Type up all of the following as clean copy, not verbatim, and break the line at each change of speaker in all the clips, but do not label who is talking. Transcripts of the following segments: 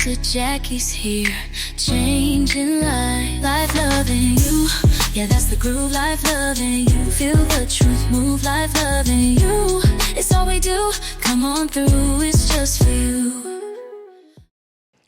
Dr. Jackie's here, changing life loving you. Yeah, that's the groove, life loving you. Feel the truth, move, life loving you. It's all we do, come on through, it's just for you.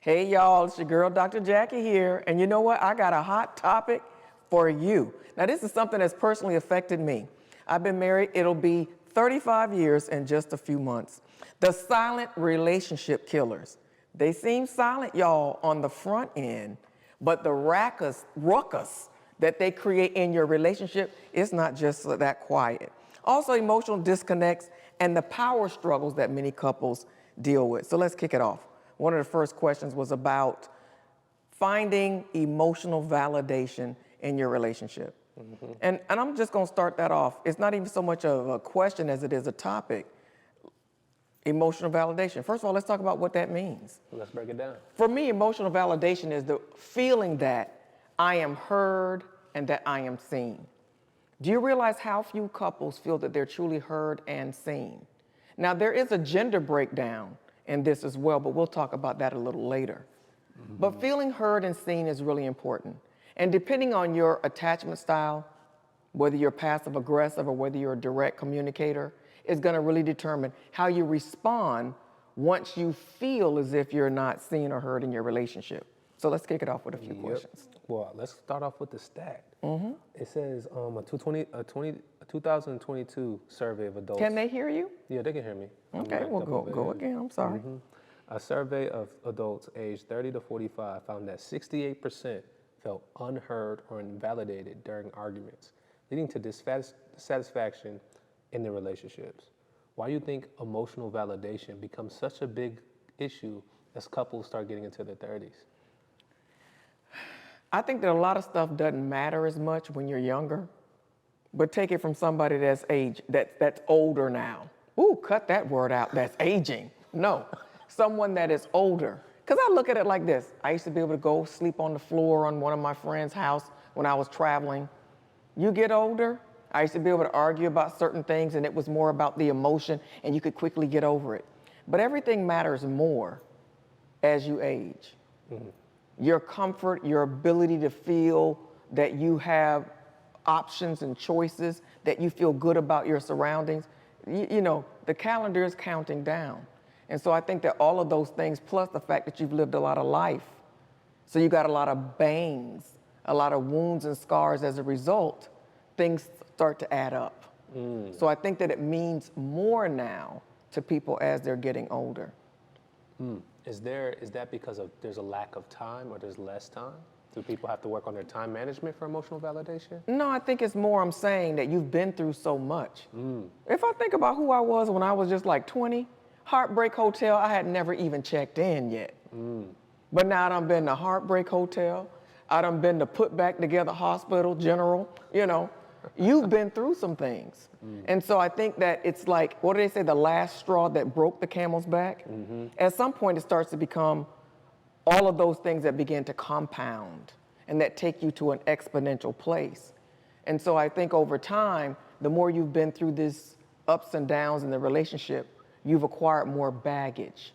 Hey y'all, it's your girl Dr. Jacquie here, and you know what? I got a hot topic for you. Now this is something that's personally affected me. I've been married, it'll be 35 years in just a few months. The silent relationship killers. They seem silent, y'all, on the front end, but the ruckus that they create in your relationship is not just that quiet. Also emotional disconnects and the power struggles that many couples deal with. So let's kick it off. One of the first questions was about finding emotional validation in your relationship. Mm-hmm. And I'm just gonna start that off. It's not even so much of a question as it is a topic. Emotional validation. First of all, let's talk about what that means.
Let's break it down.
For me, emotional validation is the feeling that I am heard and that I am seen. Do you realize how few couples feel that they're truly heard and seen? Now, there is a gender breakdown in this as well, but we'll talk about that a little later. Mm-hmm. But feeling heard and seen is really important. And depending on your attachment style, whether you're passive aggressive or whether you're a direct communicator, is gonna really determine how you respond once you feel as if you're not seen or heard in your relationship. So let's kick it off with a few questions.
Well, let's start off with the stat. Mm-hmm. It says a 2022 survey of adults.
Can they hear you?
Yeah, they can hear me.
Okay, well, go again, I'm sorry.
Mm-hmm. A survey of adults aged 30 to 45 found that 68% felt unheard or invalidated during arguments, leading to dissatisfaction in their relationships. Why do you think emotional validation becomes such a big issue as couples start getting into their 30s?
I think that a lot of stuff doesn't matter as much when you're younger, but take it from somebody that's that's older now. Ooh, cut that word out, that's aging. No, someone that is older. Because I look at it like this. I used to be able to go sleep on the floor on one of my friend's house when I was traveling. You get older, I used to be able to argue about certain things and it was more about the emotion and you could quickly get over it. But everything matters more as you age. Mm-hmm. Your comfort, your ability to feel that you have options and choices, that you feel good about your surroundings. You know, the calendar is counting down. And so I think that all of those things, plus the fact that you've lived a lot of life, so you got a lot of bangs, a lot of wounds and scars as a result, things start to add up. So I think that it means more now to people as they're getting older.
Is that because there's a lack of time or there's less time? Do people have to work on their time management for emotional validation?
No, I think it's more I'm saying that you've been through so much. If I think about who I was when I was just like 20, Heartbreak Hotel, I had never even checked in yet. But now I done been to Heartbreak Hotel, I done been to Put Back Together Hospital, General, you know. You've been through some things. And so I think that it's like, what do they say, the last straw that broke the camel's back? At some point it starts to become all of those things that begin to compound and that take you to an exponential place. And so I think over time, the more you've been through this ups and downs in the relationship, you've acquired more baggage.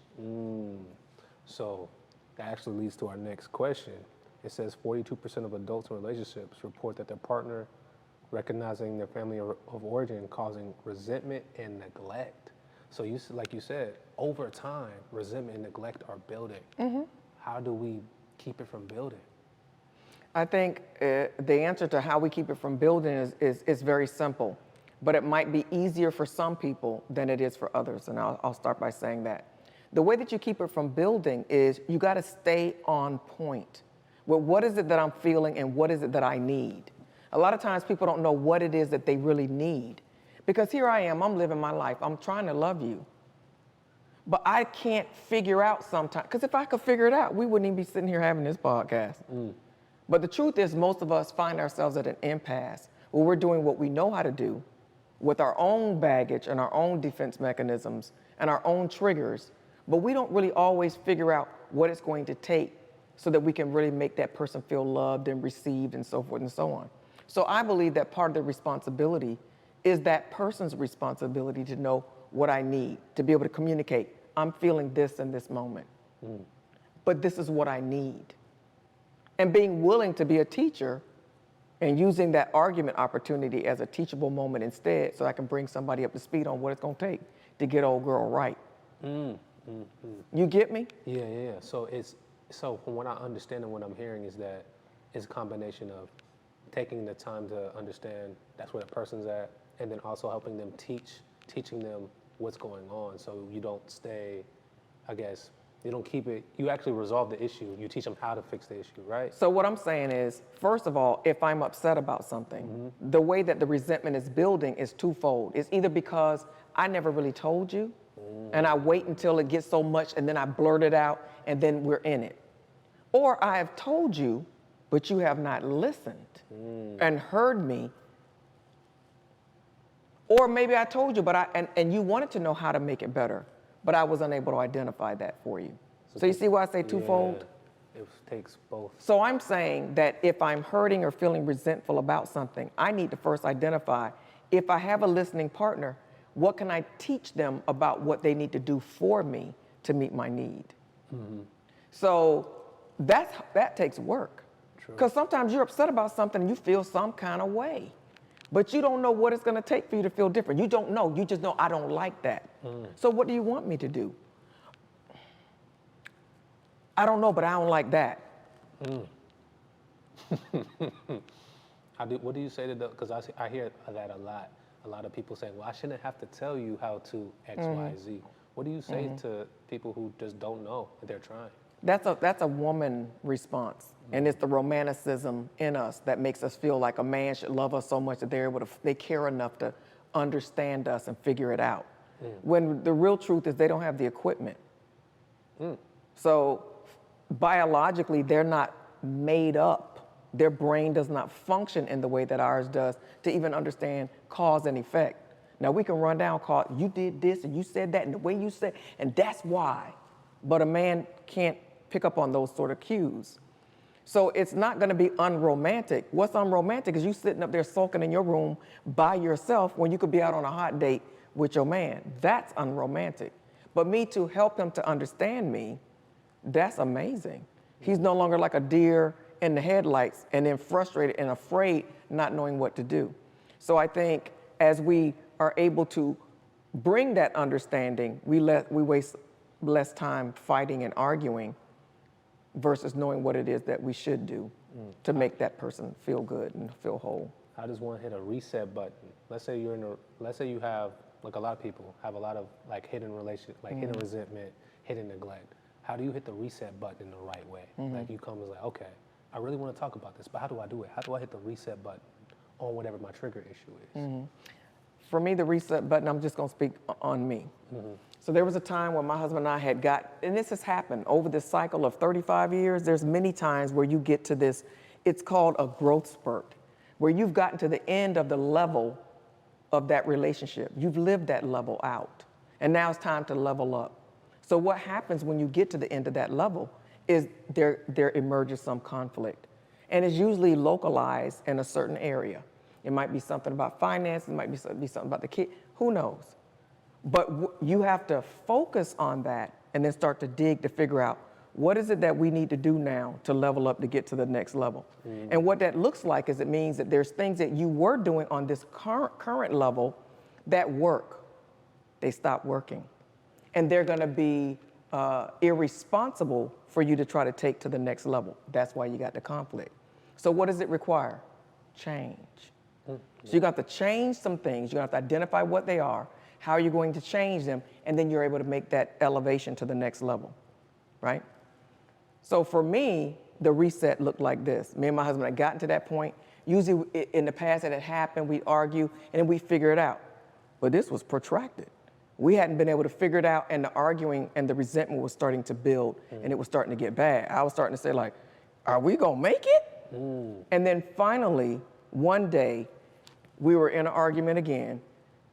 So that actually leads to our next question. It says 42% of adults in relationships report that their partner recognizing their family of origin causing resentment and neglect. So like you said, over time, resentment and neglect are building. How do we keep it from building?
I think the answer to how we keep it from building is very simple, but it might be easier for some people than it is for others, and I'll start by saying that. The way that you keep it from building is you gotta stay on point. Well, what is it that I'm feeling and what is it that I need? A lot of times people don't know what it is that they really need. Because here I am, I'm living my life, I'm trying to love you. But I can't figure out sometimes, because if I could figure it out, we wouldn't even be sitting here having this podcast. But the truth is most of us find ourselves at an impasse where we're doing what we know how to do with our own baggage and our own defense mechanisms and our own triggers, but we don't really always figure out what it's going to take so that we can really make that person feel loved and received and so forth and so on. So I believe that part of the responsibility is that person's responsibility to know what I need, to be able to communicate, I'm feeling this in this moment. but this is what I need. And being willing to be a teacher and using that argument opportunity as a teachable moment instead, so I can bring somebody up to speed on what it's gonna take to get old girl right. You get me?
Yeah. So from what I understand and what I'm hearing is that it's a combination of taking the time to understand that's where the person's at, and then also helping them teaching them what's going on, so you don't stay, I guess, you don't keep it, you actually resolve the issue, you teach them how to fix the issue, right?
So what I'm saying is, first of all, if I'm upset about something, the way that the resentment is building is twofold. It's either because I never really told you, and I wait until it gets so much and then I blurt it out and then we're in it. Or I have told you, but you have not listened and heard me. Or maybe I told you, but and you wanted to know how to make it better, but I was unable to identify that for you. So you see why I say twofold?
Yeah, it takes both.
So I'm saying that if I'm hurting or feeling resentful about something, I need to first identify, if I have a listening partner, what can I teach them about what they need to do for me to meet my need? So that takes work. Because sometimes you're upset about something and you feel some kind of way, but you don't know what it's going to take for you to feel different. You don't know. You just know, I don't like that. So what do you want me to do? I don't know, but I don't like that.
What do you say to the, because I hear that a lot. A lot of people saying, well, I shouldn't have to tell you how to X, Y, Z. What do you say to people who just don't know that they're trying?
That's a woman response. And it's the romanticism in us that makes us feel like a man should love us so much that they care enough to understand us and figure it out. When the real truth is they don't have the equipment. So biologically, they're not made up. Their brain does not function in the way that ours does to even understand cause and effect. Now we can run down cause, you did this and you said that and the way you said, and that's why. But a man can't pick up on those sort of cues. So it's not gonna be unromantic. What's unromantic is you sitting up there sulking in your room by yourself when you could be out on a hot date with your man. That's unromantic. But me to help him to understand me, that's amazing. He's no longer like a deer in the headlights and then frustrated and afraid, not knowing what to do. So I think as we are able to bring that understanding, we waste less time fighting and arguing versus knowing what it is that we should do to make that person feel good and feel whole.
How does one hit a reset button? Let's say you have, like a lot of people have a lot of like hidden hidden resentment, hidden neglect. How do you hit the reset button in the right way? Like you come and like, okay, I really want to talk about this, but how do I do it? How do I hit the reset button on whatever my trigger issue is?
For me, the reset button, I'm just gonna speak on me. So there was a time when my husband and I had and this has happened over this cycle of 35 years, there's many times where you get to this, it's called a growth spurt, where you've gotten to the end of the level of that relationship. You've lived that level out, and now it's time to level up. So what happens when you get to the end of that level is there emerges some conflict, and it's usually localized in a certain area. It might be something about finance, it might be something about the kid, who knows? But you have to focus on that and then start to dig to figure out what is it that we need to do now to level up to get to the next level. And what that looks like is it means that there's things that you were doing on this current level that work. They stop working. And they're gonna be irresponsible for you to try to take to the next level. That's why you got the conflict. So what does it require? Change. So you got to change some things. You have to identify what they are, how are you going to change them, and then you're able to make that elevation to the next level, right? So for me, the reset looked like this. Me and my husband had gotten to that point. Usually in the past that had happened, we'd argue and then we'd figure it out. But this was protracted. We hadn't been able to figure it out, and the arguing and the resentment was starting to build, and it was starting to get bad. I was starting to say like, are we gonna make it? And then finally, one day, we were in an argument again,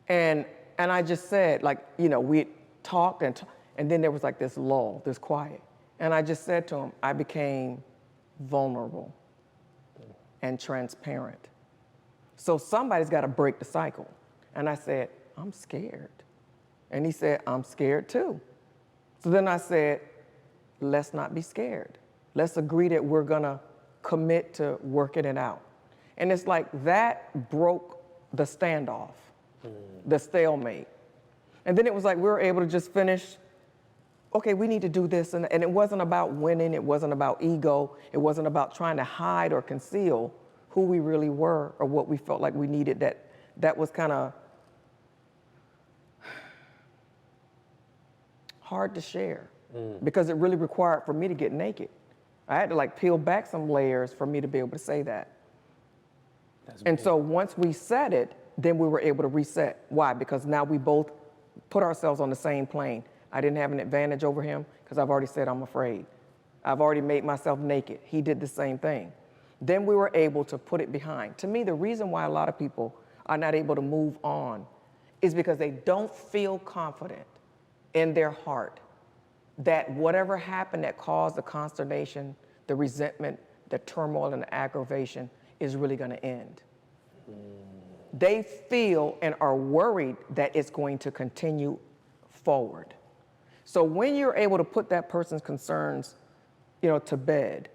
and I just said, like, you know, we talked and then there was like this lull, this quiet. And I just said to him, I became vulnerable and transparent. So somebody's got to break the cycle. And I said, I'm scared. And he said, I'm scared too. So then I said, let's not be scared. Let's agree that we're gonna commit to working it out. And it's like that broke the standoff, the stalemate. And then it was like we were able to just finish, okay, we need to do this. And it wasn't about winning, it wasn't about ego, it wasn't about trying to hide or conceal who we really were or what we felt like we needed. That was kind of hard to share because it really required for me to get naked. I had to like peel back some layers for me to be able to say that. And so once we said it, then we were able to reset. Why? Because now we both put ourselves on the same plane. I didn't have an advantage over him because I've already said I'm afraid. I've already made myself naked. He did the same thing. Then we were able to put it behind. To me, the reason why a lot of people are not able to move on is because they don't feel confident in their heart that whatever happened that caused the consternation, the resentment, the turmoil, and the aggravation is really going to end. They feel and are worried that it's going to continue forward. So when you're able to put that person's concerns, to bed,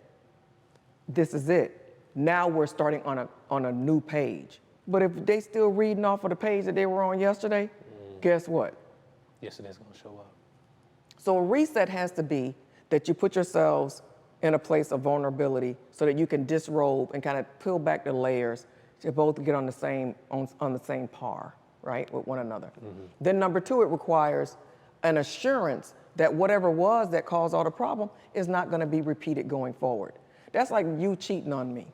this is it. Now we're starting on a new page. But if they still reading off of the page that they were on yesterday, guess what?
Yesterday's gonna show up.
So a reset has to be that you put yourselves in a place of vulnerability so that you can disrobe and kind of peel back the layers to both get on the same par, right, with one another. Then number two, it requires an assurance that whatever was that caused all the problem is not going to be repeated going forward. That's like you cheating on me.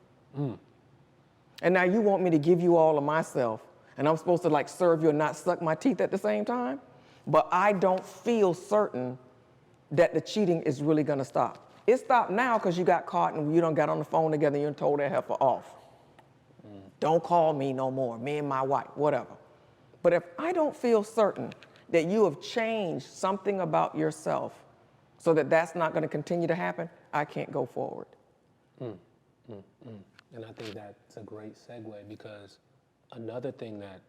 And now you want me to give you all of myself, and I'm supposed to like serve you and not suck my teeth at the same time? But I don't feel certain that the cheating is really going to stop. It stopped now because you got caught and you done got on the phone together and you told that heifer off. Don't call me no more, me and my wife, whatever. But if I don't feel certain that you have changed something about yourself so that that's not going to continue to happen, I can't go forward.
And I think that's a great segue because another thing that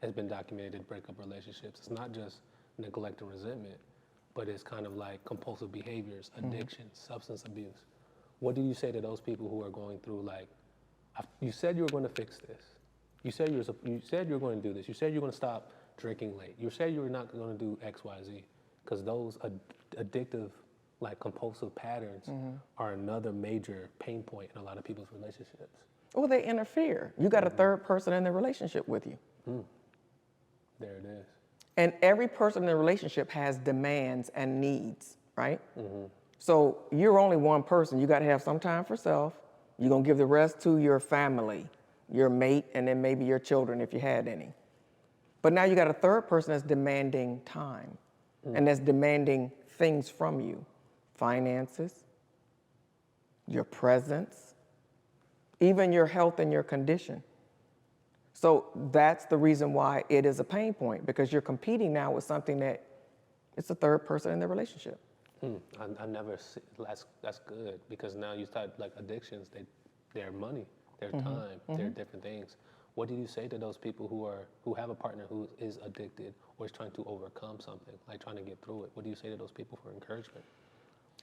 has been documented in breakup relationships is not just neglect and resentment, but it's kind of like compulsive behaviors, addiction, substance abuse. What do you say to those people who are going through like, you said you were going to fix this. You said you were going to do this. You said you were going to stop drinking late. You said you were not going to do X, Y, Z. Because those addictive, like compulsive patterns are another major pain point in a lot of people's relationships.
Well, they interfere. You got a third person in the relationship with you.
There it is.
And every person in the relationship has demands and needs, right? So you're only one person. You got to have some time for self. You're going to give the rest to your family, your mate, and then maybe your children if you had any. But now you got a third person that's demanding time and that's demanding things from you. Finances, your presence, even your health and your condition. So that's the reason why it is a pain point, because you're competing now with something that it's a third person in the relationship.
I never see, that's good, because now you start like addictions, they're money, they're time, they're different things. What do you say to those people who have a partner who is addicted or is trying to overcome something, like trying to get through it? What do you say to those people for encouragement?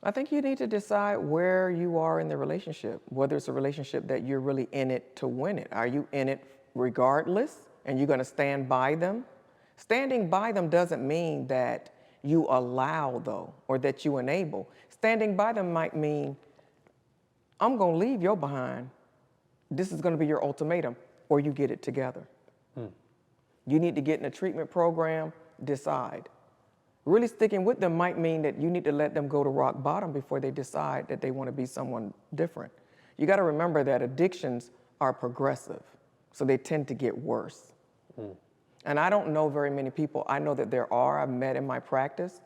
I think you need to decide where you are in the relationship, whether it's a relationship that you're really in it to win it. Are you in it regardless and you're going to stand by them? Standing by them doesn't mean that you allow, though, or that you enable. Standing by them might mean, I'm going to leave your behind. This is going to be your ultimatum, or you get it together. You need to get in a treatment program, decide. Really sticking with them might mean that you need to let them go to rock bottom before they decide that they want to be someone different. You got to remember that addictions are progressive, so they tend to get worse. And I don't know very many people, I know that I've met in my practice,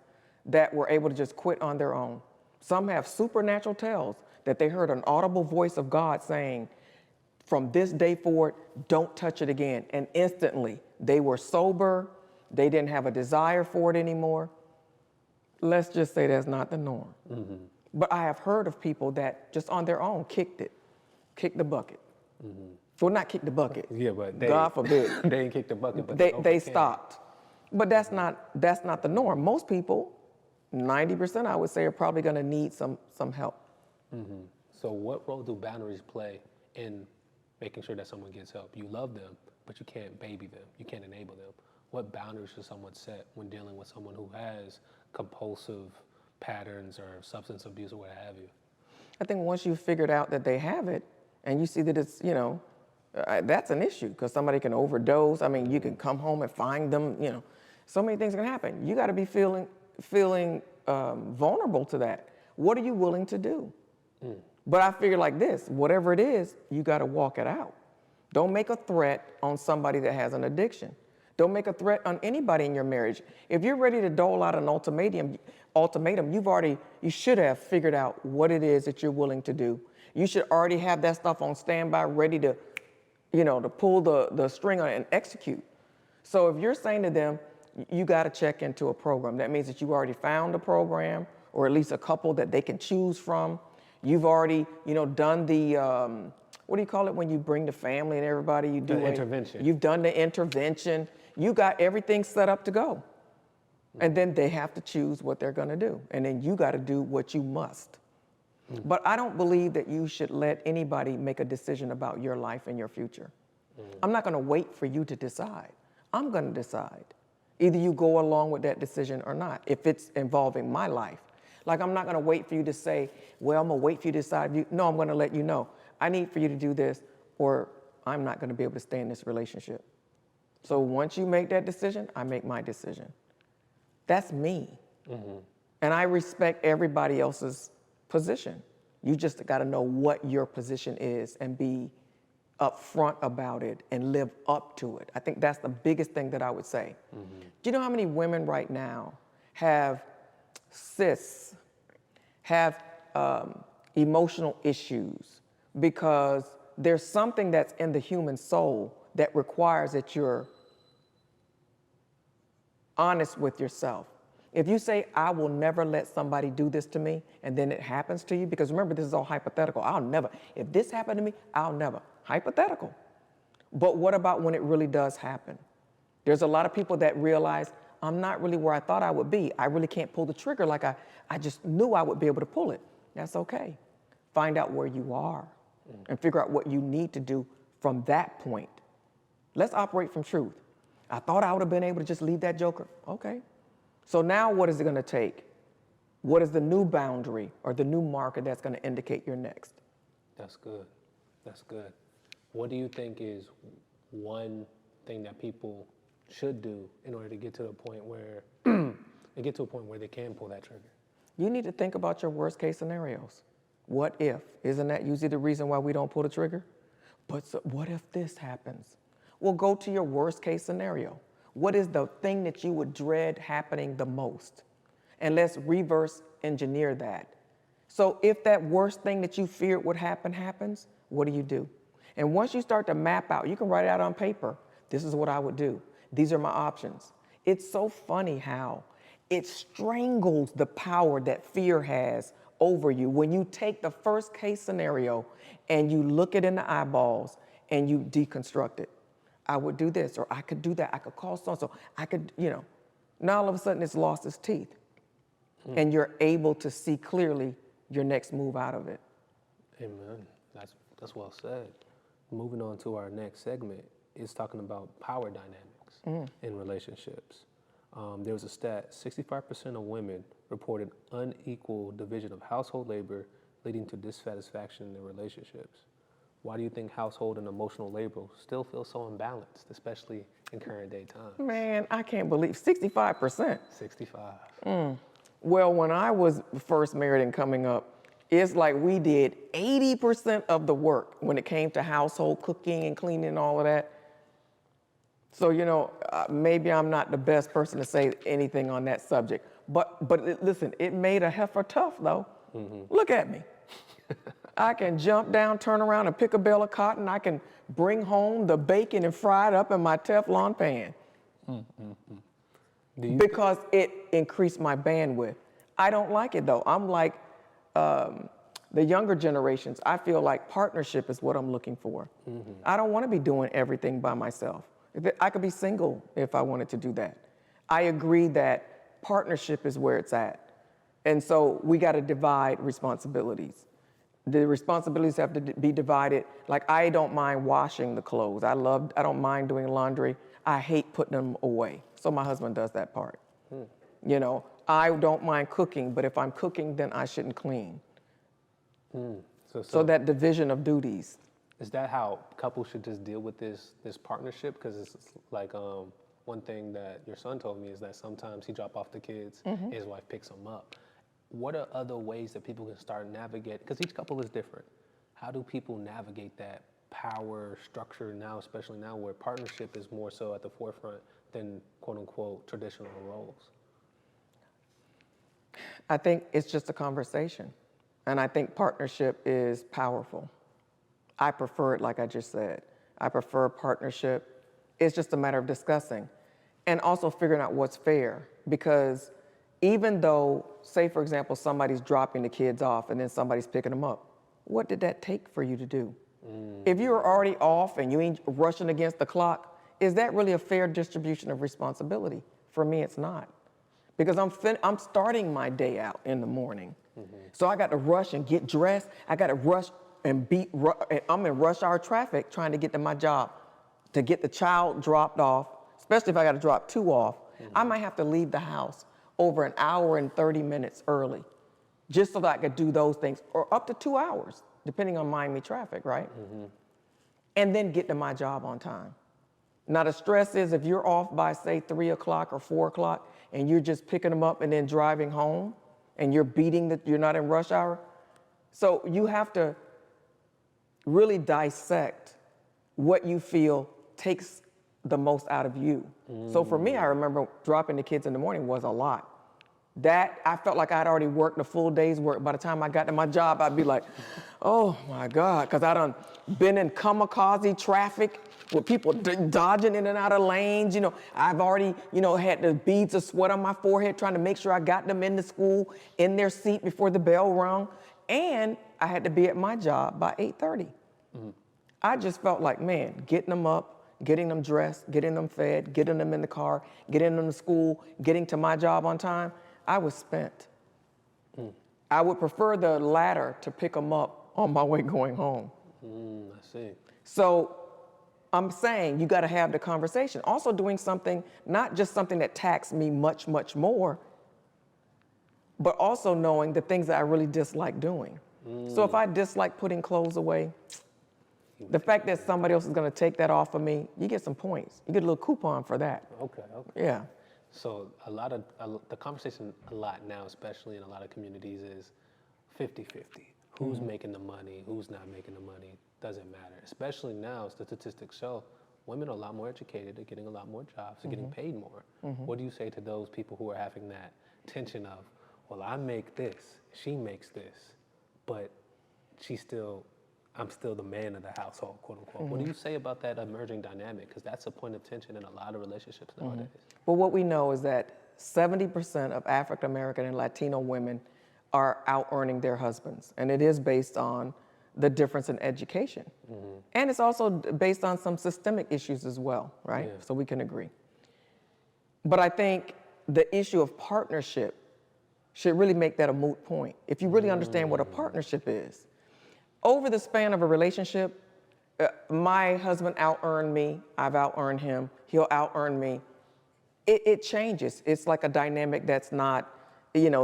that were able to just quit on their own. Some have supernatural tells that they heard an audible voice of God saying, from this day forward, don't touch it again. And instantly, they were sober, they didn't have a desire for it anymore. Let's just say that's not the norm. But I have heard of people that just on their own kicked the bucket. Well, not kick the bucket.
Yeah, but
God forbid.
They didn't kick the bucket, but
they stopped. But that's not the norm. Most people, 90% I would say are probably going to need some help.
So what role do boundaries play in making sure that someone gets help? You love them, but you can't baby them. You can't enable them. What boundaries should someone set when dealing with someone who has compulsive patterns or substance abuse or what have you?
I think once you've figured out that they have it and you see that it's, that's an issue because somebody can overdose. I mean, you can come home and find them, so many things can happen. You got to be feeling vulnerable to that. What are you willing to do? But I figure like this, whatever it is, you got to walk it out. Don't make a threat on somebody that has an addiction. Don't make a threat on anybody in your marriage. If you're ready to dole out an ultimatum, you should have figured out what it is that you're willing to do. You should already have that stuff on standby, ready to, to pull the string on it and execute. So if you're saying to them, you got to check into a program, that means that you already found a program or at least a couple that they can choose from. You've already, done the, what do you call it when you bring the family and everybody? You do
the intervention.
You've done the intervention. You got everything set up to go. And then they have to choose what they're going to do. And then you got to do what you must. But I don't believe that you should let anybody make a decision about your life and your future. I'm not going to wait for you to decide. I'm going to decide. Either you go along with that decision or not, if it's involving my life. Like, I'm not going to wait for you to say, well, I'm going to wait for you to decide. No, I'm going to let you know. I need for you to do this, or I'm not going to be able to stay in this relationship. So once you make that decision, I make my decision. That's me. And I respect everybody else's position. You just got to know what your position is and be upfront about it and live up to it. I think that's the biggest thing that I would say. Do you know how many women right now have cysts, have emotional issues because there's something that's in the human soul that requires that you're honest with yourself. If you say, I will never let somebody do this to me, and then it happens to you, because remember, this is all hypothetical. If this happened to me, I'll never. Hypothetical. But what about when it really does happen? There's a lot of people that realize, I'm not really where I thought I would be. I really can't pull the trigger like I just knew I would be able to pull it. That's okay. Find out where you are and figure out what you need to do from that point. Let's operate from truth. I thought I would have been able to just leave that joker. Okay. So now what is it going to take? What is the new boundary or the new marker that's going to indicate you're next? That's good.
That's good. What do you think is one thing that people should do in order to get to a point where they can pull that trigger?
You need to think about your worst case scenarios. What if? Isn't that usually the reason why we don't pull the trigger? But so what if this happens? Well, go to your worst case scenario. What is the thing that you would dread happening the most? And let's reverse engineer that. So if that worst thing that you feared would happen happens, what do? And once you start to map out, you can write it out on paper. This is what I would do. These are my options. It's so funny how it strangles the power that fear has over you when you take the first case scenario and you look it in the eyeballs and you deconstruct it. I would do this, or I could do that. I could call so-and-so. I could, Now all of a sudden it's lost its teeth. And you're able to see clearly your next move out of it.
Amen. That's well said. Moving on to our next segment is talking about power dynamics in relationships. There was a stat, 65% of women reported unequal division of household labor leading to dissatisfaction in their relationships. Why do you think household and emotional labor still feel so imbalanced, especially in current day times?
Man, I can't believe 65%.
65.
Well, when I was first married and coming up, it's like we did 80% of the work when it came to household cooking and cleaning and all of that. So, maybe I'm not the best person to say anything on that subject. But listen, it made a heifer tough, though. Look at me. I can jump down, turn around, and pick a bale of cotton. I can bring home the bacon and fry it up in my Teflon pan. Because it increased my bandwidth. I don't like it, though. I'm like the younger generations. I feel like partnership is what I'm looking for. I don't want to be doing everything by myself. I could be single if I wanted to do that. I agree that partnership is where it's at. And so we got to divide responsibilities. The responsibilities have to be divided. Like, I don't mind washing the clothes. I don't mind doing laundry. I hate putting them away. So my husband does that part. You know, I don't mind cooking, but if I'm cooking, then I shouldn't clean. So that division of duties.
Is that how couples should just deal with this partnership? Because it's like one thing that your son told me is that sometimes he drop off the kids, and his wife picks them up. What are other ways that people can start navigating? Because each couple is different. How do people navigate that power structure now, especially now where partnership is more so at the forefront than quote unquote traditional roles?
I think it's just a conversation. And I think partnership is powerful. I prefer it, like I just said. I prefer partnership. It's just a matter of discussing and also figuring out what's fair. Because even though, say for example, somebody's dropping the kids off and then somebody's picking them up, what did that take for you to do? If you're already off and you ain't rushing against the clock, is that really a fair distribution of responsibility? For me, it's not. Because I'm starting my day out in the morning. So I got to rush and get dressed. I got to rush and I'm in rush hour traffic trying to get to my job, to get the child dropped off, especially if I got to drop 2 off. I might have to leave the house over an hour and 30 minutes early just so that I could do those things, or up to 2 hours, depending on Miami traffic, right? And then get to my job on time. Now the stress is if you're off by say 3 o'clock or 4 o'clock and you're just picking them up and then driving home and you're you're not in rush hour. So you have to really dissect what you feel takes the most out of you. So for me, I remember dropping the kids in the morning was a lot. That, I felt like I'd already worked a full day's work. By the time I got to my job, I'd be like, oh my God, because I done been in kamikaze traffic with people dodging in and out of lanes. You know, I've already, had the beads of sweat on my forehead trying to make sure I got them into school, in their seat before the bell rung. And I had to be at my job by 8:30. I just felt like, man, getting them up, getting them dressed, getting them fed, getting them in the car, getting them to school, getting to my job on time, I was spent. I would prefer the latter to pick them up on my way going home.
I see.
So I'm saying you got to have the conversation. Also doing something, not just something that taxed me much, much more, but also knowing the things that I really dislike doing. So if I dislike putting clothes away, the fact that somebody else is going to take that off of me, you get some points. You get a little coupon for that.
Okay.
Yeah.
So the conversation a lot now, especially in a lot of communities, is 50-50. Who's making the money, who's not making the money, doesn't matter. Especially now, statistics show women are a lot more educated, they're getting a lot more jobs, they're getting paid more. What do you say to those people who are having that tension of, well, I make this, she makes this, but I'm still the man of the household, quote unquote. What do you say about that emerging dynamic? Because that's a point of tension in a lot of relationships nowadays.
Well, what we know is that 70% of African American and Latino women are out earning their husbands. And it is based on the difference in education. And it's also based on some systemic issues as well, right?
Yeah.
So we can agree. But I think the issue of partnership should really make that a moot point. If you really understand what a partnership is. Over the span of a relationship, my husband out-earned me, I've out-earned him, he'll out-earn me. It changes. It's like a dynamic that's not,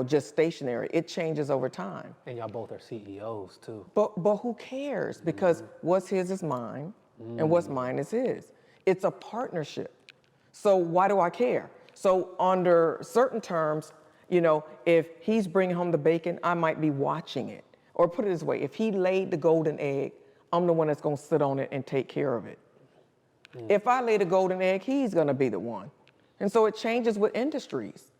just stationary. It changes over time.
And y'all both are CEOs too.
But who cares? Because what's his is mine, and what's mine is his. It's a partnership. So why do I care? So under certain terms, if he's bringing home the bacon, I might be watching it. Or put it this way, if he laid the golden egg, I'm the one that's gonna sit on it and take care of it. If I lay the golden egg, he's gonna be the one. And so it changes with industries,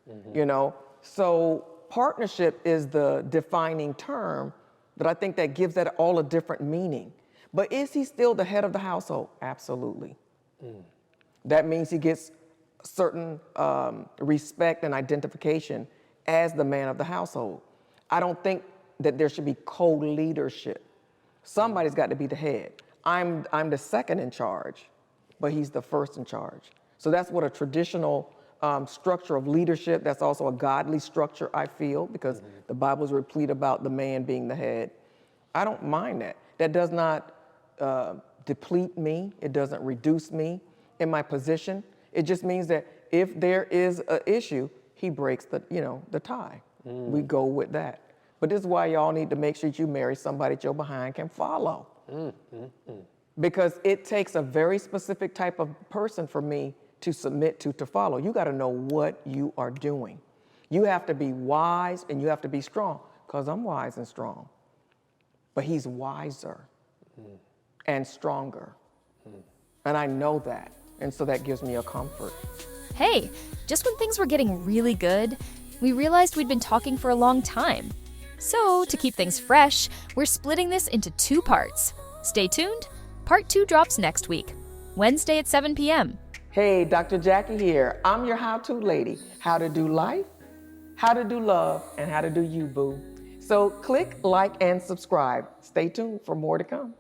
So partnership is the defining term that I think that gives that all a different meaning. But is he still the head of the household? Absolutely. That means he gets certain respect and identification as the man of the household. I don't think that there should be co-leadership. Somebody's got to be the head. I'm the second in charge, but he's the first in charge. So that's what a traditional structure of leadership. That's also a godly structure, I feel, because the Bible's replete about the man being the head. I don't mind that. That does not deplete me. It doesn't reduce me in my position. It just means that if there is an issue, he breaks the tie. We go with that. But this is why y'all need to make sure that you marry somebody that your behind can follow. Because it takes a very specific type of person for me to submit to follow. You got to know what you are doing. You have to be wise and you have to be strong, because I'm wise and strong. But he's wiser and stronger. And I know that. And so that gives me a comfort.
Hey, just when things were getting really good, we realized we'd been talking for a long time. So, to keep things fresh, we're splitting this into 2 parts. Stay tuned. Part 2 drops next week, Wednesday at 7 p.m.
Hey, Dr. Jacquie here. I'm your how-to lady. How to do life, how to do love, and how to do you, boo. So click, like, and subscribe. Stay tuned for more to come.